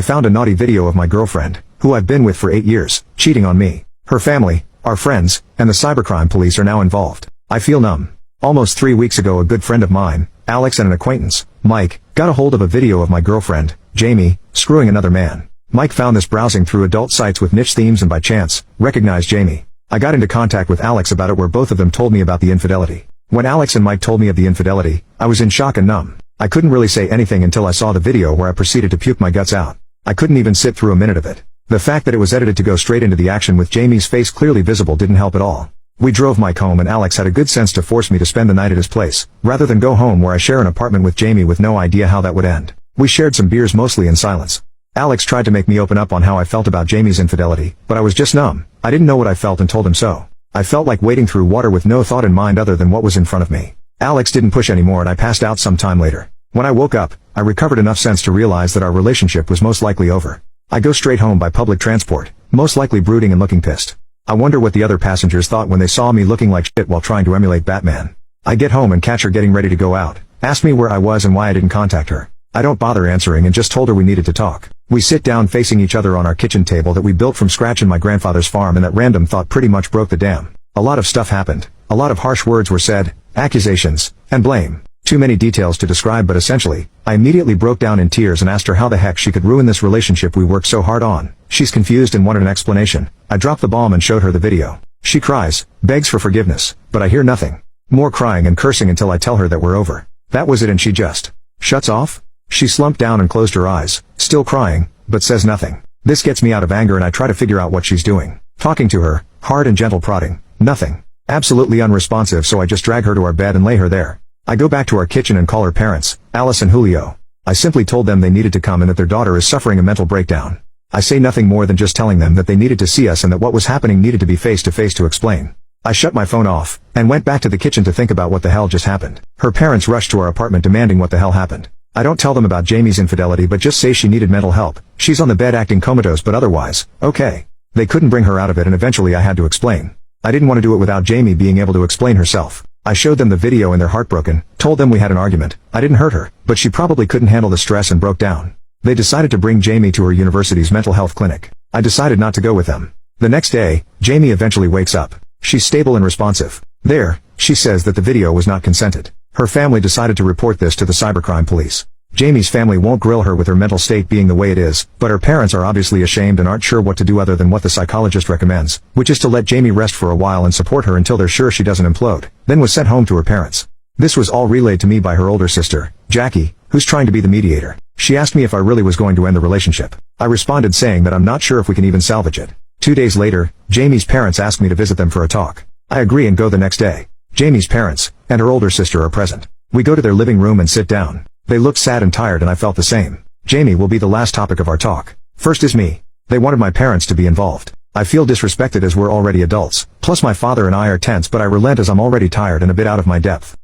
I found a naughty video of my girlfriend, who I've been with for 8 years, cheating on me. Her family, our friends, and the cybercrime police are now involved. I feel numb. Almost 3 weeks ago a good friend of mine, Alex, and an acquaintance, Mike, got a hold of a video of my girlfriend, Jamie, screwing another man. Mike found this browsing through adult sites with niche themes and by chance, recognized Jamie. I got into contact with Alex about it, where both of them told me about the infidelity. When Alex and Mike told me of the infidelity, I was in shock and numb. I couldn't really say anything until I saw the video, where I proceeded to puke my guts out. I couldn't even sit through a minute of it. The fact that it was edited to go straight into the action with Jamie's face clearly visible didn't help at all. We drove Mike home, and Alex had a good sense to force me to spend the night at his place, rather than go home where I share an apartment with Jamie with no idea how that would end. We shared some beers mostly in silence. Alex tried to make me open up on how I felt about Jamie's infidelity, but I was just numb. I didn't know what I felt and told him so. I felt like wading through water with no thought in mind other than what was in front of me. Alex didn't push anymore, and I passed out some time later. When I woke up, I recovered enough sense to realize that our relationship was most likely over. I go straight home by public transport, most likely brooding and looking pissed. I wonder what the other passengers thought when they saw me looking like shit while trying to emulate Batman. I get home and catch her getting ready to go out, asked me where I was and why I didn't contact her. I don't bother answering and just told her we needed to talk. We sit down facing each other on our kitchen table that we built from scratch in my grandfather's farm, and that random thought pretty much broke the dam. A lot of stuff happened. A lot of harsh words were said, accusations, and blame. Too many details to describe, but essentially, I immediately broke down in tears and asked her how the heck she could ruin this relationship we worked so hard on. She's confused and wanted an explanation. I dropped the bomb and showed her the video. She cries, begs for forgiveness, but I hear nothing. More crying and cursing until I tell her that we're over. That was it, and she just shuts off? She slumped down and closed her eyes, still crying, but says nothing. This gets me out of anger, and I try to figure out what she's doing. Talking to her, hard and gentle prodding, nothing. Absolutely unresponsive, so I just drag her to our bed and lay her there. I go back to our kitchen and call her parents, Alice and Julio. I simply told them they needed to come and that their daughter is suffering a mental breakdown. I say nothing more than just telling them that they needed to see us and that what was happening needed to be face to face to explain. I shut my phone off, and went back to the kitchen to think about what the hell just happened. Her parents rushed to our apartment demanding what the hell happened. I don't tell them about Jamie's infidelity, but just say she needed mental help. She's on the bed acting comatose, but otherwise, okay. They couldn't bring her out of it, and eventually I had to explain. I didn't want to do it without Jamie being able to explain herself. I showed them the video and they're heartbroken, told them we had an argument. I didn't hurt her, but she probably couldn't handle the stress and broke down. They decided to bring Jamie to her university's mental health clinic. I decided not to go with them. The next day, Jamie eventually wakes up. She's stable and responsive. There, she says that the video was not consented. Her family decided to report this to the cybercrime police. Jamie's family won't grill her with her mental state being the way it is, but her parents are obviously ashamed and aren't sure what to do other than what the psychologist recommends, which is to let Jamie rest for a while and support her until they're sure she doesn't implode, then was sent home to her parents. This was all relayed to me by her older sister, Jackie, who's trying to be the mediator. She asked me if I really was going to end the relationship. I responded saying that I'm not sure if we can even salvage it. 2 days later, Jamie's parents asked me to visit them for a talk. I agree and go the next day. Jamie's parents, and her older sister are present. We go to their living room and sit down. They looked sad and tired, and I felt the same. Jamie will be the last topic of our talk. First is me. They wanted my parents to be involved. I feel disrespected as we're already adults. Plus my father and I are tense, but I relent as I'm already tired and a bit out of my depth.